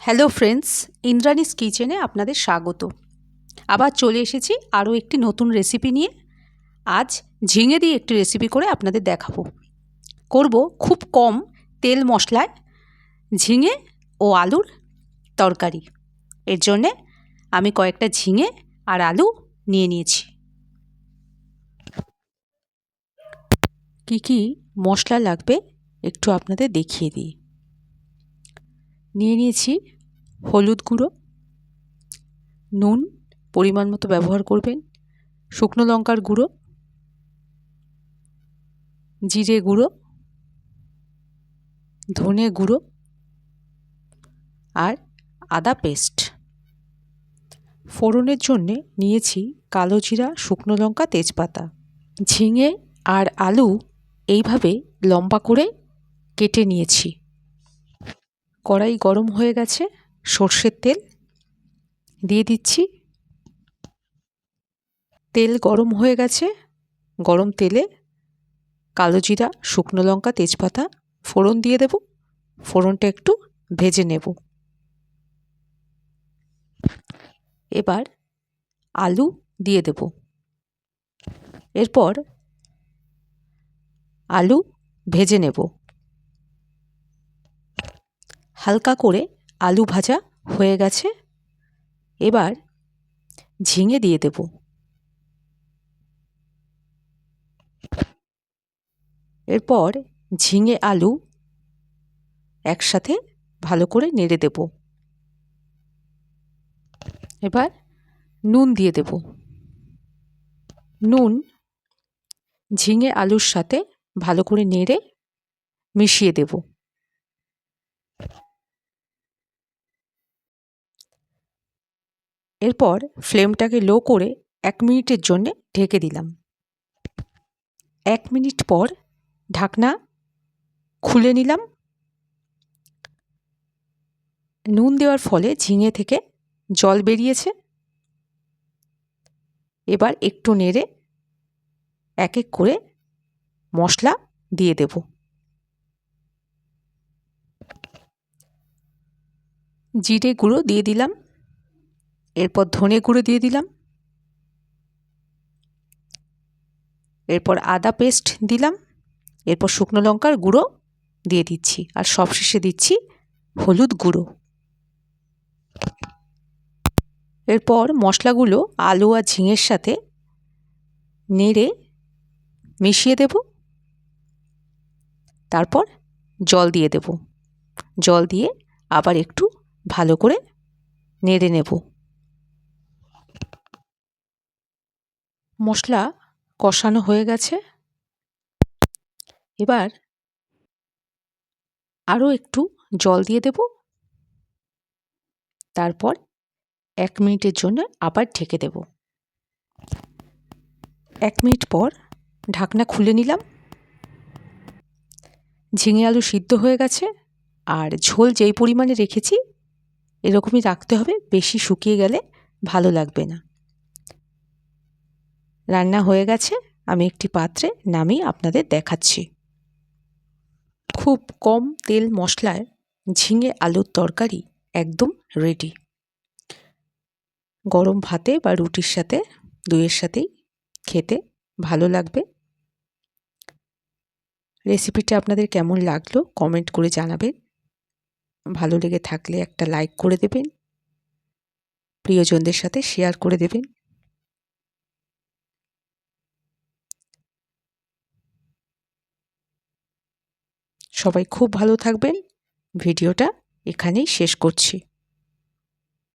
Hello friends, Indrani's কিচেনে আপনাদের স্বাগত। আবার চলে এসেছি আরও একটি নতুন রেসিপি নিয়ে। আজ ঝিঙে দিয়ে একটি রেসিপি করে আপনাদের দেখাবো। করব খুব কম তেল মশলায় ঝিঙে ও আলুর তরকারি। এর জন্যে আমি কয়েকটা ঝিঙে আর আলু নিয়ে নিয়েছি। কি কি মশলা লাগবে একটু আপনাদের দেখিয়ে দিই। নিয়ে নিয়েছি হলুদ গুঁড়ো, নুন পরিমাণ মতো ব্যবহার করবেন, শুকনো লঙ্কার গুঁড়ো, জিরে গুঁড়ো, ধনে গুঁড়ো আর আদা পেস্ট। ফোড়নের জন্যে নিয়েছি কালো জিরা, শুকনো লঙ্কা, তেজপাতা। ঝিঙে আর আলু এইভাবে লম্বা করে কেটে নিয়েছি। কড়াই গরম হয়ে গেছে, সর্ষের তেল দিয়ে দিচ্ছি। তেল গরম হয়ে গেছে, গরম তেলে কালো জিরা, শুকনো লঙ্কা, তেজপাতা ফোড়ন দিয়ে দেব। ফোড়নটা একটু ভেজে নেব। এবার আলু দিয়ে দেব। এরপর আলু ভেজে নেব। হালকা করে আলু ভাজা হয়ে গেছে। এবার ঝিঙে দিয়ে দেব। এরপর ঝিঙে আলু একসাথে ভালো করে নেড়ে দেব। এবার নুন দিয়ে দেব। নুন ঝিঙে আলুর সাথে ভালো করে নেড়ে মিশিয়ে দেব। এরপর ফ্লেমটাকে লো করে 1 মিনিটের জন্য ঢেকে দিলাম। 1 মিনিট পর ঢাকনা খুলে নিলাম। নুন দেওয়ার ফলে ঝিঙে থেকে জল বেরিয়েছে। এবার একটু নেড়ে এক এক করে মশলা দিয়ে দেব। জিরে গুঁড়ো দিয়ে দিলাম। এরপর ধনে গুঁড়ো দিয়ে দিলাম। এরপর আদা পেস্ট দিলাম। এরপর শুকনো লঙ্কার গুঁড়ো দিয়ে দিচ্ছি। আর সবশেষে দিচ্ছি হলুদ গুঁড়ো। এরপর মশলাগুলো আলু আর ঝিঙের সাথে নেড়ে মিশিয়ে দেব। তারপর জল দিয়ে দেব। জল দিয়ে আবার একটু ভালো করে নেড়ে নেব। মশলা কষানো হয়ে গেছে। এবার আরও একটু জল দিয়ে দেব। তারপর 1 মিনিটের জন্য আবার ঢেকে দেব। 1 মিনিট পর ঢাকনা খুলে নিলাম। ঝিঙে আলু সিদ্ধ হয়ে গেছে। আর ঝোল যেই পরিমাণে রেখেছি এরকমই রাখতে হবে, বেশি শুকিয়ে গেলে ভালো লাগবে না। রান্না হয়ে গেছে, আমি একটি পাত্রে নামিয়ে আপনাদের দেখাচ্ছি। খুব কম তেল মশলায় ঝিঙে আলুর তরকারি একদম রেডি। গরম ভাতে বা রুটির সাথে দুইয়ের সাথেই খেতে ভালো লাগবে। রেসিপিটা আপনাদের কেমন লাগলো কমেন্ট করে জানাবেন। ভালো লেগে থাকলে একটা লাইক করে দেবেন। প্রিয়জনদের সাথে শেয়ার করে দেবেন। সবাই খুব ভালো থাকবেন। ভিডিওটা এখানেই শেষ করছি।